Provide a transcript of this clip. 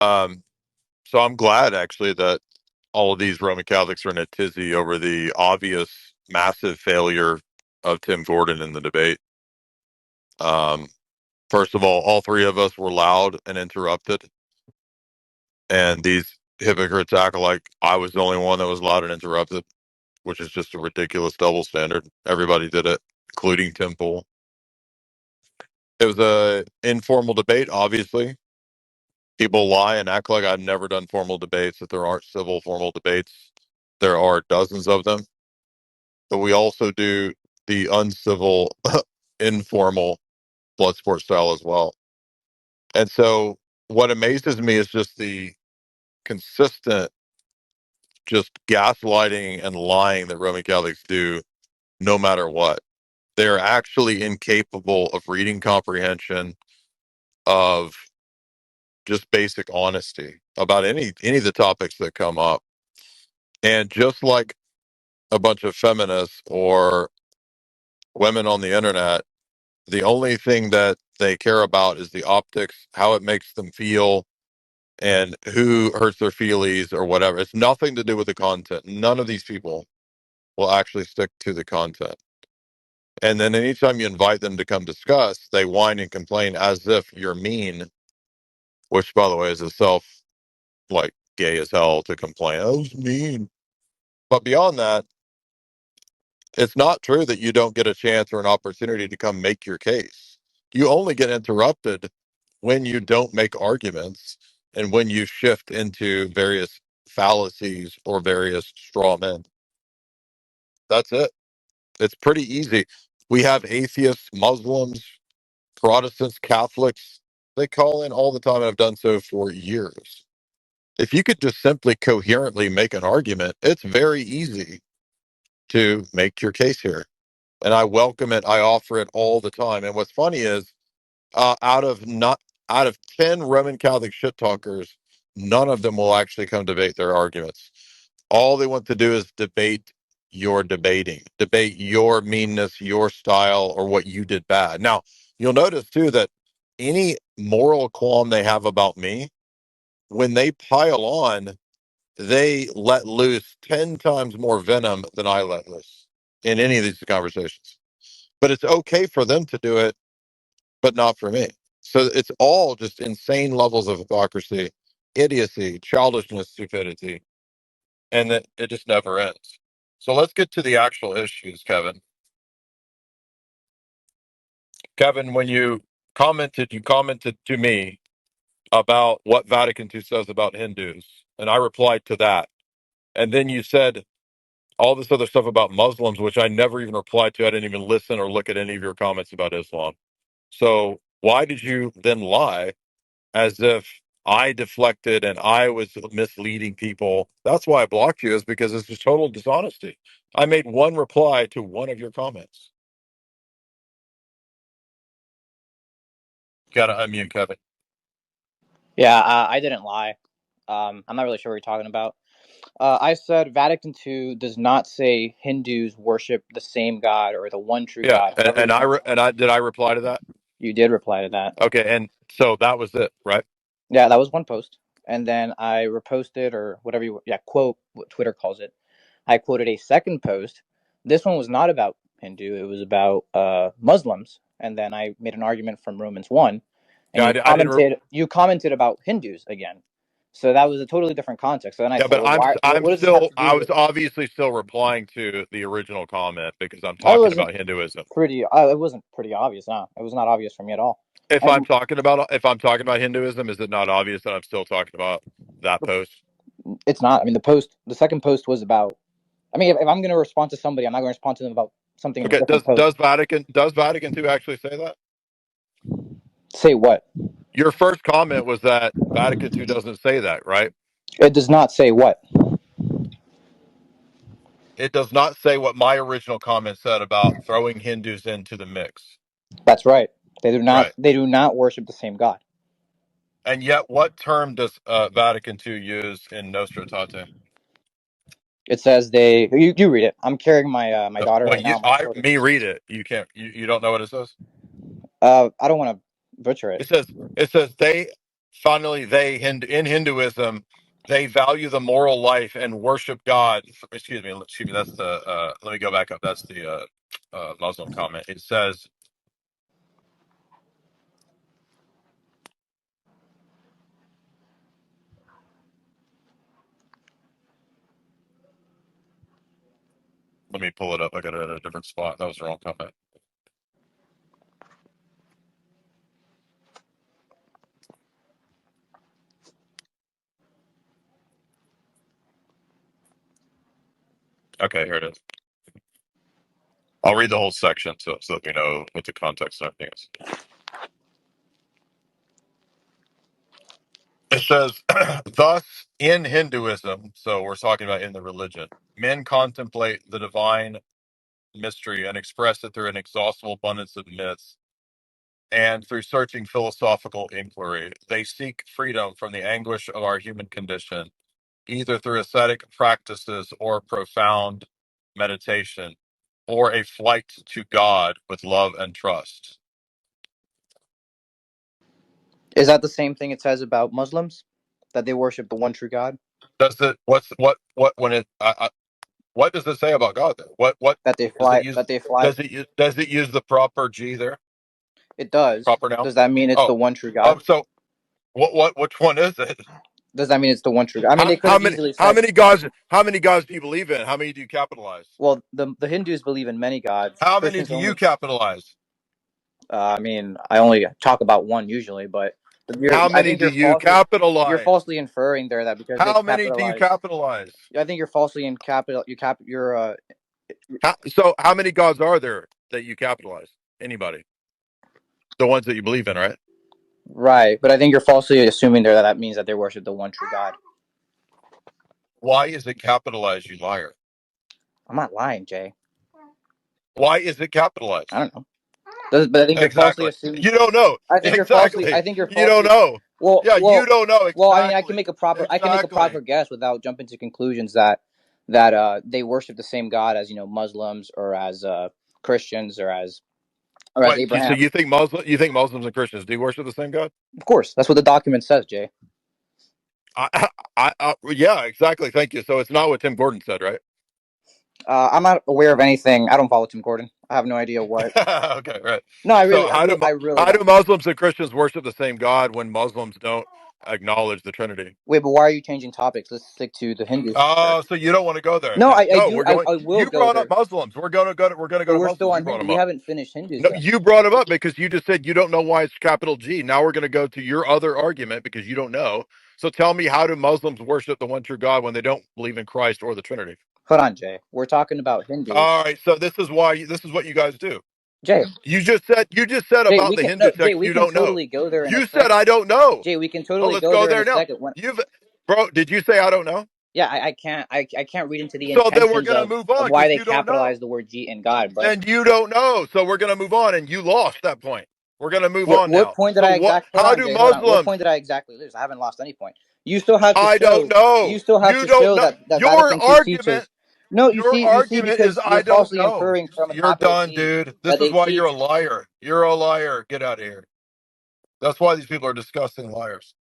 Um, so I'm glad actually that all of these Roman Catholics are in a tizzy over the obvious massive failure of Tim Gordon in the debate. Um, First of all three of us were loud and interrupted, and these hypocrites act like I was the only one that was loud and interrupted, which is just a ridiculous double standard. Everybody did it, including Tim Pool. It was a informal debate, obviously. People lie and act like I've never done formal debates, that there aren't civil formal debates. There are dozens of them, but we also do the uncivil, informal blood sport style as well. And so what amazes me is just the consistent, just gaslighting and lying that Roman Catholics do no matter what. They're actually incapable of reading comprehension, of just basic honesty about any of the topics that come up. And just like a bunch of feminists or women on the internet, the only thing that they care about is the optics, how it makes them feel, and who hurts their feelings or whatever. It's nothing to do with the content. None of these people will actually stick to the content. And then anytime you invite them to come discuss, they whine and complain as if you're mean, which, by the way, is itself like gay as hell to complain. Oh, it's mean. But beyond that, it's not true that you don't get a chance or an opportunity to come make your case. You only get interrupted when you don't make arguments and when you shift into various fallacies or various straw men. That's it. It's pretty easy. We have atheists, Muslims, Protestants, Catholics. They call in all the time and have done so for years. If you could just simply coherently make an argument, it's very easy to make your case here. And I welcome it. I offer it all the time. And what's funny is, out of not out of 10 Roman Catholic shit talkers, none of them will actually come debate their arguments. All they want to do is debate your debating, debate your meanness, your style, or what you did bad. Now, you'll notice too that any moral qualm they have about me, when they pile on, they let loose 10 times more venom than I let loose in any of these conversations. But it's okay for them to do it, but not for me. So it's all just insane levels of hypocrisy, idiocy, childishness, stupidity, and that it just never ends. So let's get to the actual issues, Kevin. Kevin, when you commented to me about what Vatican II says about Hindus, and I replied to that. And then you said all this other stuff about Muslims, which I never even replied to. I didn't even listen or look at any of your comments about Islam. So why did you then lie as if I deflected and I was misleading people? That's why I blocked you, is because it's just total dishonesty. I made one reply to one of your comments. Gotta unmute, Kevin. Yeah, I didn't lie. I'm not really sure what you're talking about. I said Vatican II does not say Hindus worship the same God or the one true Yeah, God. and I did I reply to that? You did reply to that. Okay, and so that was it, right? Yeah, that was one post. And then I reposted or whatever quote, what Twitter calls it. I quoted a second post. This one was not about Hindu. It was about Muslims. And then I made an argument from Romans 1. And Yeah, I didn't. you commented about Hindus again. So that was a totally different context. So then I Yeah, said, but well, why? I'm What does this have still to do I was with? obviously still replying to the original comment because I'm Oh, it talking wasn't about Hinduism. pretty. It wasn't pretty obvious. No, it was not obvious for me at all. And If I'm talking about Hinduism, is it not obvious that I'm still talking about that post? it's not. I mean, the second post was about. I mean, if I'm going to respond to somebody, I'm not going to respond to them about something in a Okay, different post. does Vatican II actually say that? Say what? Your first comment was that Vatican II doesn't say that, right? It does not say what. It does not say what my original comment said about throwing Hindus into the mix. That's right. They do not. Right. They do not worship the same God. And yet, what term does Vatican II use in Nostra Aetate? It says they. You read it. I'm carrying my daughter Well, right now. My children. me read it. You can't. You don't know what it says. I don't want to butcher it. It says. It says they. finally, in Hinduism, they value the moral life and worship God. Excuse me. That's the. Let me go back up. That's the Muslim comment. It says, let me pull it up. I got it at a different spot. That was the wrong comment. Okay, here it is. I'll read the whole section so that we know what the context and everything is. It says, thus, in Hinduism, so we're talking about in the religion, men contemplate the divine mystery and express it through an exhaustible abundance of myths. And through searching philosophical inquiry, they seek freedom from the anguish of our human condition, either through ascetic practices or profound meditation, or a flight to God with love and trust. Is that the same thing it says about Muslims, that they worship the one true God? Does it? What when it? What does it say about God? Then? What That they does it fly. use? That they fly. Does it use the proper G there? It does. Proper noun? Does that mean it's the Oh, one true God? so which one is it? Does that mean it's the one true God? I mean, they could have easily How said. many gods? How many gods do you believe in? How many do you capitalize? Well, the Hindus believe in many gods. How many Christians do you only. capitalize? I mean, I only talk about one usually, but How I many think do you you're capitalize? falsely inferring there that because they How many do you capitalize. capitalize? I think you're falsely in capital. You're How many gods are there that you capitalize? Anybody? The ones that you believe in, right? right, but I think you're falsely assuming there that that means that they worship the one true God. Why is it capitalized, you liar? I'm not lying, Jay. Why is it I capitalized? don't know. But I think you're falsely Exactly. assuming. You don't know. I think you're falsely. Exactly. I think you're You don't falsely. know. Well, Yeah, you well, don't know. well. I mean, I can Exactly. make a proper. I can make a Exactly. proper guess without jumping to conclusions that they worship the same God as Muslims or as Christians or as What? So Abraham. you think Muslims and Christians do worship the same God? Of course, that's what the document says, Jay. Yeah, exactly. Thank you. So it's not what Tim Gordon said, right? I'm not aware of anything. I don't follow Tim Gordon. I have no idea what. Okay, right. No, So I really how do don't. Muslims and Christians worship the same God when Muslims don't acknowledge the Trinity? Wait, but why are you changing topics? Let's stick to the Hindus Oh, first. so you don't want to go there? No, I No, do. we're going. I will You go brought up there, Muslims. We're gonna go but to we're still Muslims. You on brought Hindu. them We up. haven't finished Hindus No, yet. you brought them up because you just said you don't know why it's capital G. Now we're going to go to your other argument because you don't know. So tell me, how do Muslims worship the one true God when they don't believe in Christ or the Trinity? Hold on, Jay. We're talking about Hindus. All right. So this is what you guys do. Jay, You just said Jay, about we the can Hindu no, Jay, text we you can don't know. totally go there in a You said second. I don't know. Jay, we can Oh, totally let's go go there in there a now. second. When Bro, did you say I don't know? yeah, I can't read into the So then we're intentions gonna move on why because they you don't know. capitalize the word G in God, but Then you don't know. So we're gonna move on, and you lost that point. We're gonna move on what now. point did So I what? exact? Hold How on, do Jay. Hold on. What Muslims? point did I exactly lose? I haven't lost any point. You still have to I don't show. know. You still have You to don't show know. that Vatican II teaches. No, Your you see, argument is because I you're don't falsely know. inferring from a You're capital done, G dude. This that is they why you're a teach. liar. You're a liar. Get out of here. That's why these people are disgusting liars.